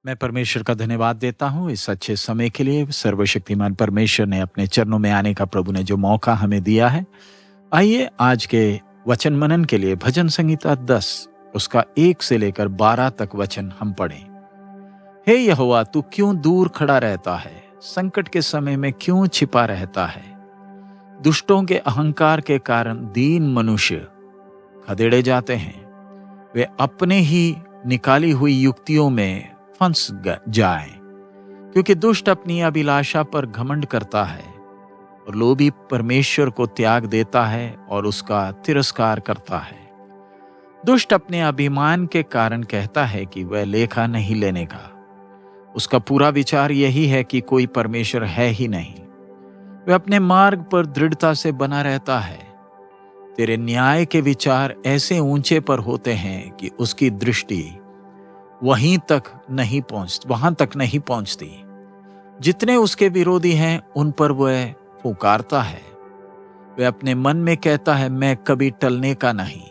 मैं परमेश्वर का धन्यवाद देता हूँ इस अच्छे समय के लिए। सर्वशक्तिमान परमेश्वर ने अपने चरणों में आने का प्रभु ने जो मौका हमें दिया है। आइए आज के वचन मनन के लिए भजन संहिता 10 उसका 1 से लेकर 12 तक वचन हम पढ़ें। हे यहोवा, तू क्यों दूर खड़ा रहता है? संकट के समय में क्यों छिपा रहता है? दुष्टों के अहंकार के कारण दीन मनुष्य खदेड़े जाते हैं। वे अपने ही निकाली हुई युक्तियों में फंस जाएं, क्योंकि दुष्ट अपनी अभिलाषा पर घमंड करता है और लोभी परमेश्वर को त्याग देता है और उसका तिरस्कार करता है। दुष्ट अपने अभिमान के कारण कहता है कि वह लेखा नहीं लेने का। उसका पूरा विचार यही है कि कोई परमेश्वर है ही नहीं। वह अपने मार्ग पर दृढ़ता से बना रहता है। तेरे न्याय के विचार ऐसे ऊंचे पर होते हैं कि उसकी दृष्टि वहां तक नहीं पहुंचती। जितने उसके विरोधी हैं उन पर वह फुकारता है। वह अपने मन में कहता है, मैं कभी टलने का नहीं,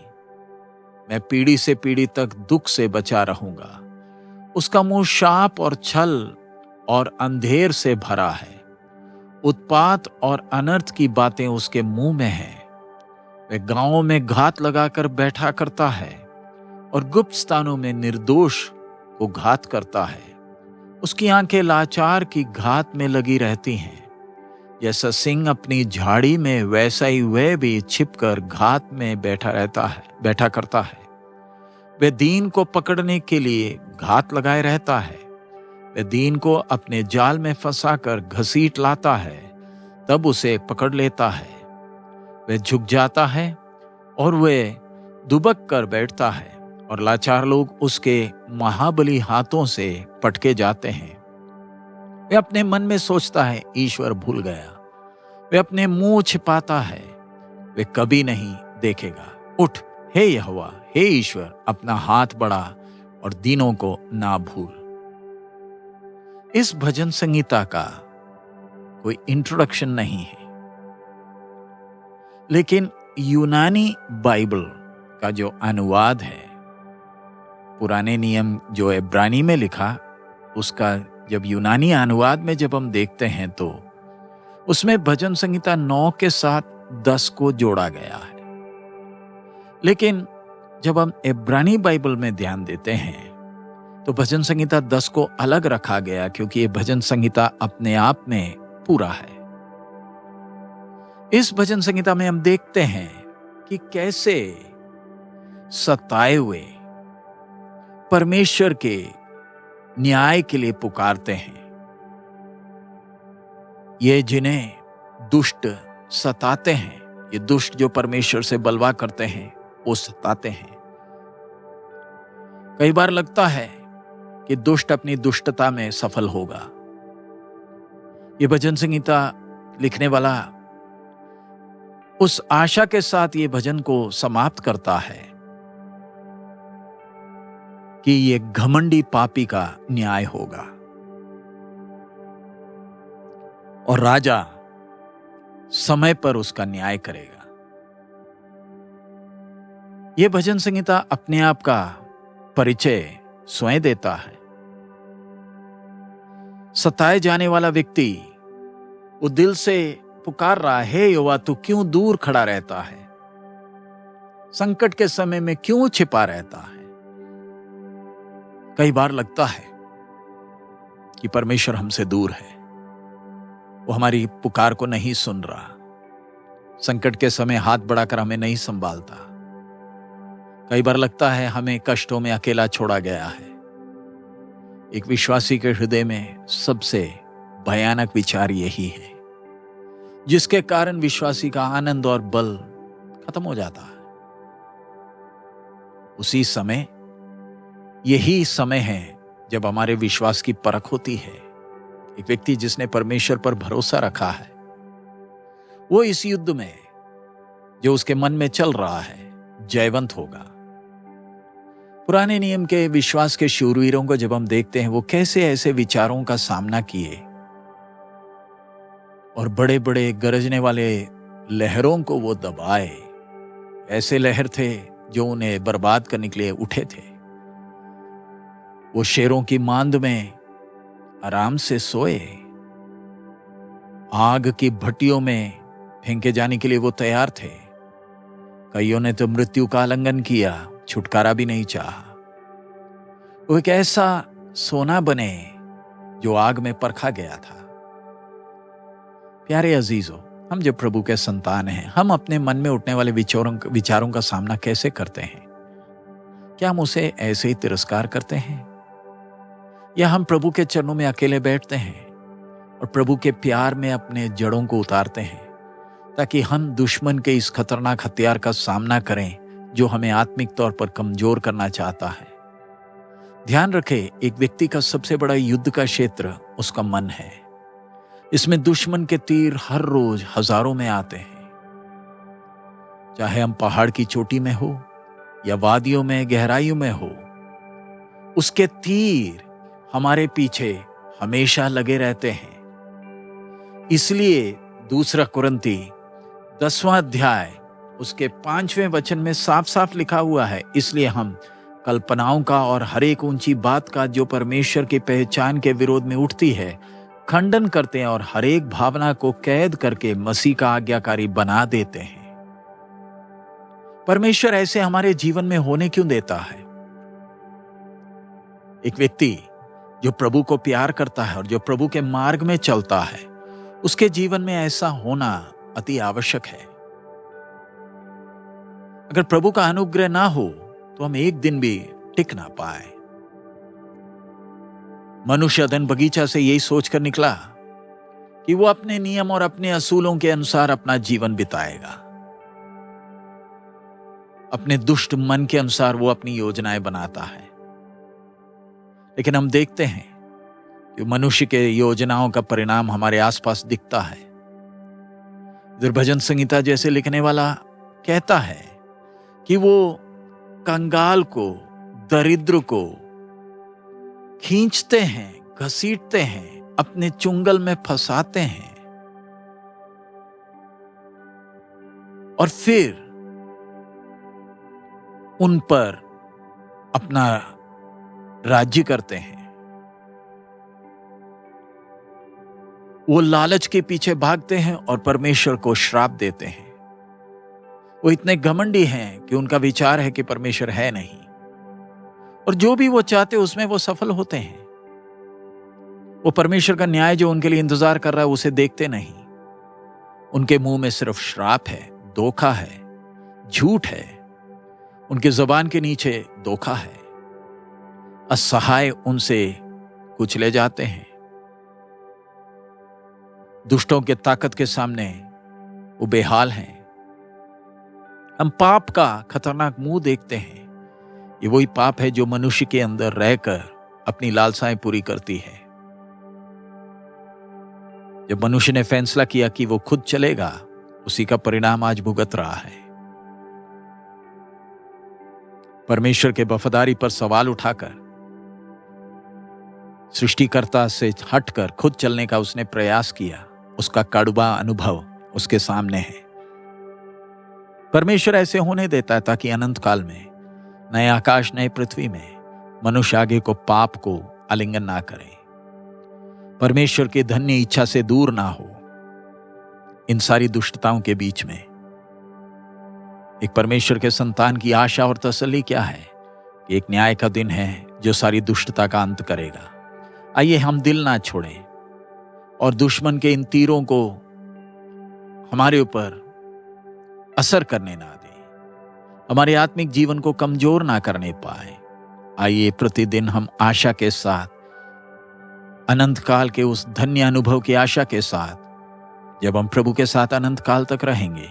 मैं पीढ़ी से पीढ़ी तक दुख से बचा रहूंगा। उसका मुंह शाप और छल और अंधेर से भरा है। उत्पात और अनर्थ की बातें उसके मुंह में हैं। वह गांवों में घात लगाकर बैठा करता है और गुप्त स्थानों में निर्दोष को घात करता है। उसकी आंखें लाचार की घात में लगी रहती हैं। जैसा सिंह अपनी झाड़ी में, वैसा ही वह भी छिपकर घात में बैठा करता है। वह दीन को पकड़ने के लिए घात लगाए रहता है। वह दीन को अपने जाल में फंसाकर घसीट लाता है, तब उसे पकड़ लेता है। वह झुक जाता है और वह दुबक कर बैठता है और लाचार लोग उसके महाबली हाथों से पटके जाते हैं। वह अपने मन में सोचता है, ईश्वर भूल गया। वह अपने मुंह छिपाता है, वह कभी नहीं देखेगा। उठ हे यहोवा, हे ईश्वर, अपना हाथ बढ़ा और दीनों को ना भूल। इस भजन संहिता का कोई इंट्रोडक्शन नहीं है, लेकिन यूनानी बाइबल का जो अनुवाद है, पुराने नियम जो इब्रानी में लिखा, उसका जब यूनानी अनुवाद में जब हम देखते हैं तो उसमें भजन संहिता 9 के साथ 10 को जोड़ा गया है। लेकिन जब हम इब्रानी बाइबल में ध्यान देते हैं तो भजन संहिता 10 को अलग रखा गया, क्योंकि ये भजन संहिता अपने आप में पूरा है। इस भजन संहिता में हम देखते हैं कि कैसे सताए हुए परमेश्वर के न्याय के लिए पुकारते हैं। ये जिन्हें दुष्ट सताते हैं, ये दुष्ट जो परमेश्वर से बलवा करते हैं, वो सताते हैं। कई बार लगता है कि दुष्ट अपनी दुष्टता में सफल होगा। ये भजन संहिता लिखने वाला उस आशा के साथ ये भजन को समाप्त करता है कि ये घमंडी पापी का न्याय होगा और राजा समय पर उसका न्याय करेगा। यह भजन संहिता अपने आप का परिचय स्वयं देता है। सताए जाने वाला व्यक्ति वो दिल से पुकार रहा है, हे यहोवा, तू क्यों दूर खड़ा रहता है? संकट के समय में क्यों छिपा रहता है? कई बार लगता है कि परमेश्वर हमसे दूर है, वो हमारी पुकार को नहीं सुन रहा। संकट के समय हाथ बढ़ाकर हमें नहीं संभालता। कई बार लगता है हमें कष्टों में अकेला छोड़ा गया है। एक विश्वासी के हृदय में सबसे भयानक विचार यही है, जिसके कारण विश्वासी का आनंद और बल खत्म हो जाता है। उसी समय, यही समय है जब हमारे विश्वास की परख होती है। एक व्यक्ति जिसने परमेश्वर पर भरोसा रखा है, वो इस युद्ध में जो उसके मन में चल रहा है, जयवंत होगा। पुराने नियम के विश्वास के शूरवीरों को जब हम देखते हैं, वो कैसे ऐसे विचारों का सामना किए और बड़े बड़े गरजने वाले लहरों को वो दबाए। ऐसे लहर थे जो उन्हें बर्बाद करने के लिए उठे थे। वो शेरों की मांद में आराम से सोए, आग की भट्टियों में फेंके जाने के लिए वो तैयार थे। कईयों ने तो मृत्यु का आलिंगन किया, छुटकारा भी नहीं चाहा। वो एक ऐसा सोना बने जो आग में परखा गया था। प्यारे अजीजों, हम जब प्रभु के संतान हैं, हम अपने मन में उठने वाले विचारों का सामना कैसे करते हैं? क्या हम उसे ऐसे ही तिरस्कार करते हैं, या हम प्रभु के चरणों में अकेले बैठते हैं और प्रभु के प्यार में अपने जड़ों को उतारते हैं, ताकि हम दुश्मन के इस खतरनाक हथियार का सामना करें जो हमें आत्मिक तौर पर कमजोर करना चाहता है। ध्यान रखें, एक व्यक्ति का सबसे बड़ा युद्ध का क्षेत्र उसका मन है। इसमें दुश्मन के तीर हर रोज हजारों में आते हैं। चाहे हम पहाड़ की चोटी में हो या वादियों में गहराइयों में हो, उसके तीर हमारे पीछे हमेशा लगे रहते हैं। इसलिए 2 कुरिन्ती 10वां अध्याय उसके 5वें वचन में साफ साफ लिखा हुआ है, इसलिए हम कल्पनाओं का और हर एक ऊंची बात का जो परमेश्वर की पहचान के विरोध में उठती है खंडन करते हैं, और हर एक भावना को कैद करके मसीह का आज्ञाकारी बना देते हैं। परमेश्वर ऐसे हमारे जीवन में होने क्यों देता है? एक व्यक्ति जो प्रभु को प्यार करता है और जो प्रभु के मार्ग में चलता है, उसके जीवन में ऐसा होना अति आवश्यक है। अगर प्रभु का अनुग्रह ना हो तो हम एक दिन भी टिक ना पाए। मनुष्य अदन बगीचा से यही सोचकर निकला कि वो अपने नियम और अपने असूलों के अनुसार अपना जीवन बिताएगा। अपने दुष्ट मन के अनुसार वो अपनी योजनाएं बनाता है। लेकिन हम देखते हैं कि मनुष्य के योजनाओं का परिणाम हमारे आसपास दिखता है। इधर भजन संहिता जैसे लिखने वाला कहता है कि वो कंगाल को, दरिद्र को खींचते हैं, घसीटते हैं, अपने चुंगल में फंसाते हैं और फिर उन पर अपना राज्य करते हैं। वो लालच के पीछे भागते हैं और परमेश्वर को श्राप देते हैं। वो इतने घमंडी हैं कि उनका विचार है कि परमेश्वर है नहीं, और जो भी वो चाहते उसमें वो सफल होते हैं। वो परमेश्वर का न्याय जो उनके लिए इंतजार कर रहा है उसे देखते नहीं। उनके मुंह में सिर्फ श्राप है, धोखा है, झूठ है। उनके जुबान के नीचे धोखा है। असहाय उनसे कुचले जाते हैं। दुष्टों के ताकत के सामने वो बेहाल हैं। हम पाप का खतरनाक मुंह देखते हैं। ये वही पाप है जो मनुष्य के अंदर रहकर अपनी लालसाएं पूरी करती है। जब मनुष्य ने फैसला किया कि वो खुद चलेगा, उसी का परिणाम आज भुगत रहा है। परमेश्वर के वफादारी पर सवाल उठाकर सृष्टिकर्ता से हटकर खुद चलने का उसने प्रयास किया, उसका कड़वा अनुभव उसके सामने है। परमेश्वर ऐसे होने देता है ताकि अनंत काल में, नए आकाश नए पृथ्वी में मनुष्य आगे को पाप को आलिंगन ना करे, परमेश्वर की धन्य इच्छा से दूर ना हो। इन सारी दुष्टताओं के बीच में एक परमेश्वर के संतान की आशा और तसल्ली क्या है कि एक न्याय का दिन है जो सारी दुष्टता का अंत करेगा। आइए हम दिल ना छोड़ें और दुश्मन के इन तीरों को हमारे ऊपर असर करने ना दें, हमारे आत्मिक जीवन को कमजोर ना करने पाए। आइए प्रतिदिन हम आशा के साथ, अनंत काल के उस धन्य अनुभव की आशा के साथ, जब हम प्रभु के साथ अनंत काल तक रहेंगे,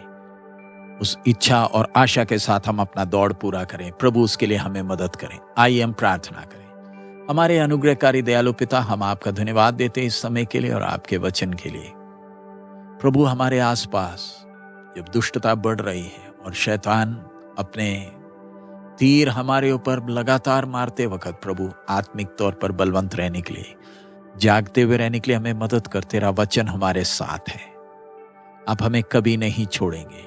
उस इच्छा और आशा के साथ हम अपना दौड़ पूरा करें। प्रभु उसके लिए हमें मदद करें। आइए हम प्रार्थना करें। हमारे अनुग्रहकारी दयालु पिता, हम आपका धन्यवाद देते हैं इस समय के लिए और आपके वचन के लिए। प्रभु, हमारे आसपास जब दुष्टता बढ़ रही है और शैतान अपने तीर हमारे ऊपर लगातार मारते वक्त, प्रभु आत्मिक तौर पर बलवंत रहने के लिए, जागते हुए रहने के लिए हमें मदद कर। तेरा वचन हमारे साथ है, आप हमें कभी नहीं छोड़ेंगे।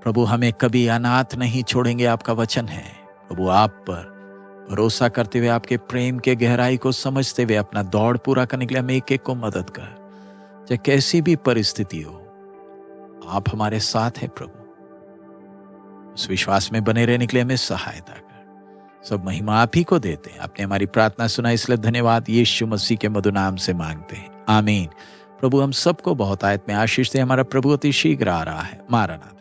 प्रभु हमें कभी अनाथ नहीं छोड़ेंगे, आपका वचन है। प्रभु आप पर भरोसा करते हुए आपके प्रेम के गहराई को समझते हुए अपना दौड़ पूरा करने के लिए हम एक एक को मदद कर। चाहे कैसी भी परिस्थिति हो, आप हमारे साथ हैं प्रभु। उस विश्वास में बने रहने के लिए हमें सहायता कर। सब महिमा आप ही को देते हैं। आपने हमारी प्रार्थना सुना, इसलिए धन्यवाद। यीशु मसीह के मधुर नाम से मांगते हैं, आमीन। प्रभु हम सबको बहुत आयत में आशीष दे। हमारा प्रभु अति शीघ्र आ रहा है। मारनाथा।